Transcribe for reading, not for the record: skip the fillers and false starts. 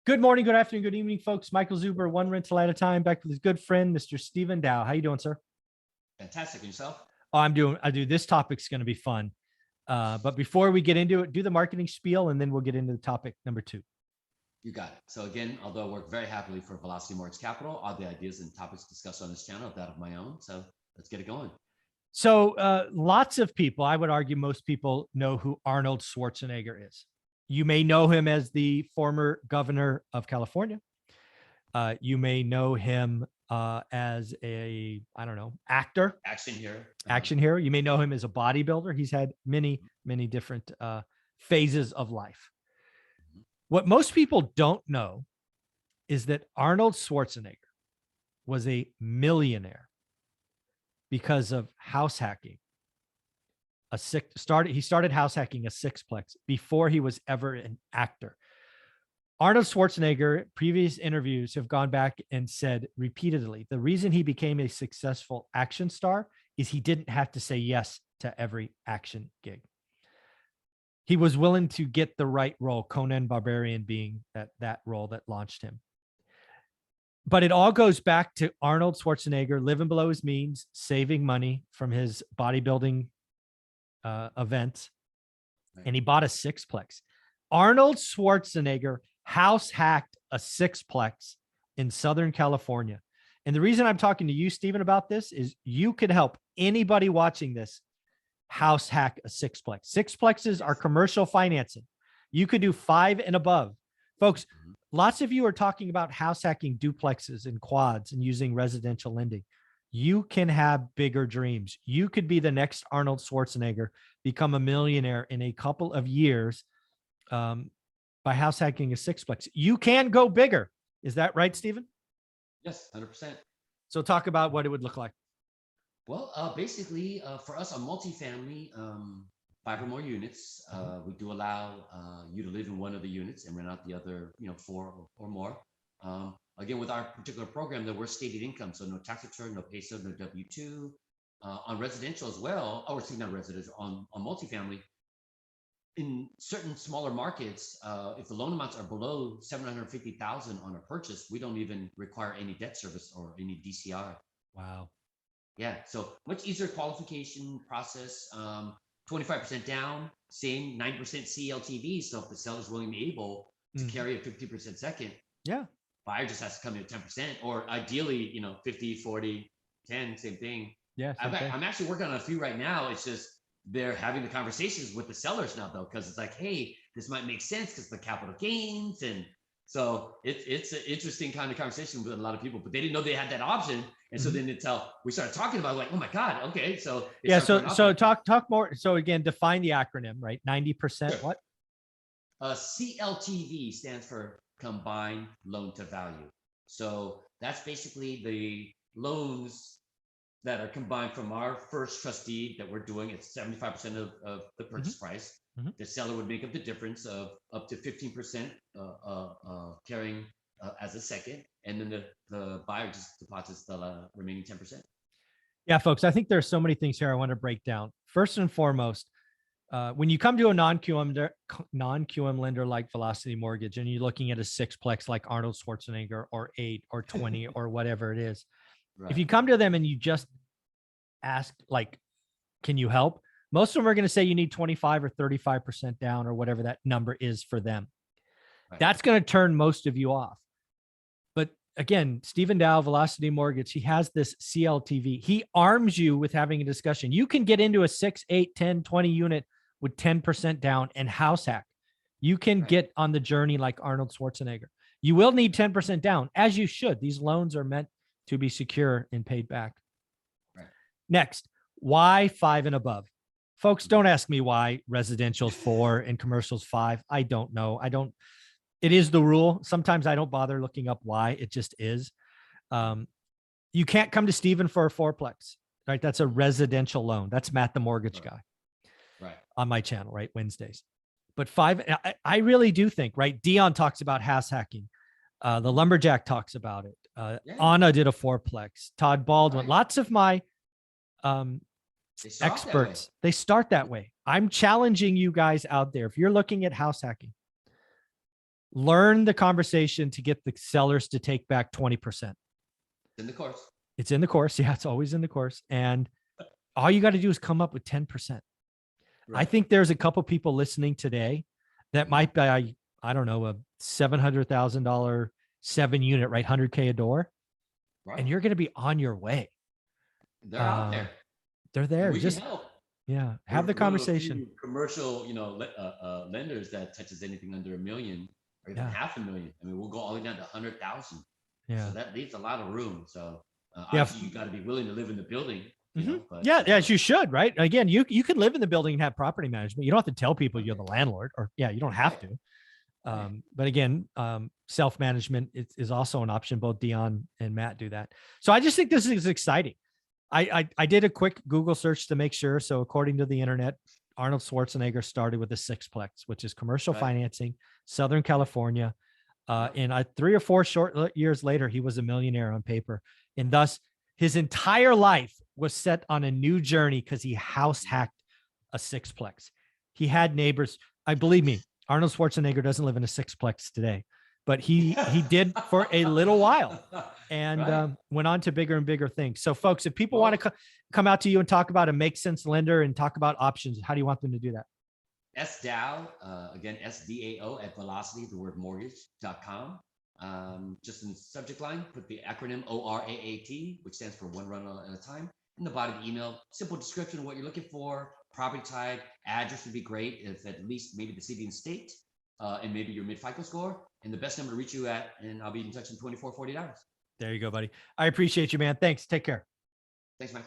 Good morning, good afternoon, good evening, folks. Michael Zuber, one rental at a time, back with his good friend, Mr. Stephen Dow. How you doing, sir? Fantastic. And yourself? Oh, I do. This topic's going to be fun. But before we get into it, do the marketing spiel, and then we'll get into the topic number two. You got it. So again, although I work very happily for Velocity Mortgage Capital, all the ideas and topics discussed on this channel are that of my own. So let's get it going. So lots of people, I would argue most people know who Arnold Schwarzenegger is. You may know him as the former governor of California. You may know him as I don't know, actor. Action here. Action hero. You may know him as a bodybuilder. He's had many different phases of life. What most people don't know is that Arnold Schwarzenegger was a millionaire because of house hacking. He started house hacking a sixplex before he was ever an actor. Arnold Schwarzenegger, previous interviews have gone back and said repeatedly, the reason he became a successful action star is he didn't have to say yes to every action gig. He was willing to get the right role, Conan Barbarian being that role that launched him. But it all goes back to Arnold Schwarzenegger living below his means, saving money from his bodybuilding events, and he bought a sixplex. Arnold Schwarzenegger house hacked a sixplex in Southern California. And the reason I'm talking to you, Stephen, about this is you could help anybody watching this house hack a sixplex. Sixplexes are commercial financing. You could do 5 and above. Folks, lots of you are talking about house hacking duplexes and quads and using residential lending. You can have bigger dreams. You could be the next Arnold Schwarzenegger, become a millionaire in a couple of years by house hacking a sixplex. You can go bigger. Is that right, Stephen? Yes, 100%. So talk about what it would look like. Well, basically, for us on multifamily, 5 or more units, we do allow you to live in one of the units and rent out the other, 4 or more. Again, with our particular program, that we're stated income, so no tax return, no pay stub, no W-2. On residential as well, or excuse me, not residential, on multifamily, in certain smaller markets, if the loan amounts are below $750,000 on a purchase, we don't even require any debt service or any DCR. Wow. Yeah, so much easier qualification process. 25% down, same 9% CLTV. So if the seller's willing and able to carry a 50% second, yeah, buyer just has to come in at 10%, or ideally, 50, 40, 10, same thing. Yeah, I'm actually working on a few right now. It's just they're having the conversations with the sellers now, though, because it's like, hey, this might make sense because the capital gains. And so it's an interesting kind of conversation with a lot of people, but they didn't know they had that option. And so then we started talking about, like, oh my God, okay. So yeah, so talk more. So again, define the acronym, right? 90%, sure. What? CLTV stands for combined loan to value. So that's basically the loans that are combined from our first trustee that we're doing. It's 75% of the purchase price. The seller would make up the difference of up to 15% carrying as a second, and then the buyer just deposits the remaining 10%. Yeah, folks, I think there's so many things here I want to break down. First and foremost, when you come to a non-QM lender like Velocity Mortgage, and you're looking at a sixplex like Arnold Schwarzenegger, or 8 or 20 or whatever it is, right. If you come to them and you just ask, like, can you help? Most of them are going to say you need 25 or 35% down, or whatever that number is for them. Right. That's going to turn most of you off. But again, Stephen Dow, Velocity Mortgage, he has this CLTV. He arms you with having a discussion. You can get into a 6, 8, 10, 20 unit with 10% down and house hack. You can get on the journey like Arnold Schwarzenegger. You will need 10% down, as you should. These loans are meant to be secure and paid back. Right. Next, why 5 and above? Folks, don't ask me why residential's 4 and commercial's 5. I don't know. It is the rule. Sometimes I don't bother looking up why. It just is. You can't come to Stephen for a fourplex, right? That's a residential loan. That's Matt, the mortgage guy, right, on my channel, right? Wednesdays. But 5, I really do think, right? Dion talks about house hacking. The Lumberjack talks about it. Anna did a fourplex. Todd Baldwin. Right. Lots of my experts, they start that way. I'm challenging you guys out there. If you're looking at house hacking, learn the conversation to get the sellers to take back 20%. In the course. It's in the course. Yeah, it's always in the course. And all you got to do is come up with 10%. I think there's a couple people listening today that might buy, I don't know, a $700,000 7-unit, right? 100K a door. Right. And you're going to be on your way. They're out there. They're there. We Just can help. Yeah, have the conversation. Commercial, lenders that touches anything under $1 million or even $500,000. I mean, we'll go all the way down to 100,000. Yeah. So that leaves a lot of room. So obviously, you got to be willing to live in the building. You know, but, as you should, right? Again, you can live in the building and have property management. You don't have to tell people you're the landlord, or you don't have to. But again, self-management is also an option. Both Dion and Matt do that. So I just think this is exciting. I did a quick Google search to make sure. So according to the internet, Arnold Schwarzenegger started with a sixplex, which is commercial financing, Southern California. And 3 or 4 short years later, he was a millionaire on paper. And thus his entire life was set on a new journey because he house hacked a sixplex. He had neighbors. Believe me, Arnold Schwarzenegger doesn't live in a sixplex today, but he did for a little while, and went on to bigger and bigger things. So folks, if people want to come out to you and talk about a make sense lender and talk about options, how do you want them to do that? SDAO, again, SDAO at velocity, the word mortgage.com. Just in the subject line, put the acronym ORAAT, which stands for one run at a time. In the body of the email, simple description of what you're looking for, property type, address would be great, if at least maybe the city and state, and maybe your mid-FICO score, and the best number to reach you at, and I'll be in touch in 24, 48 hours. There you go, buddy. I appreciate you, man. Thanks. Take care. Thanks, Mike.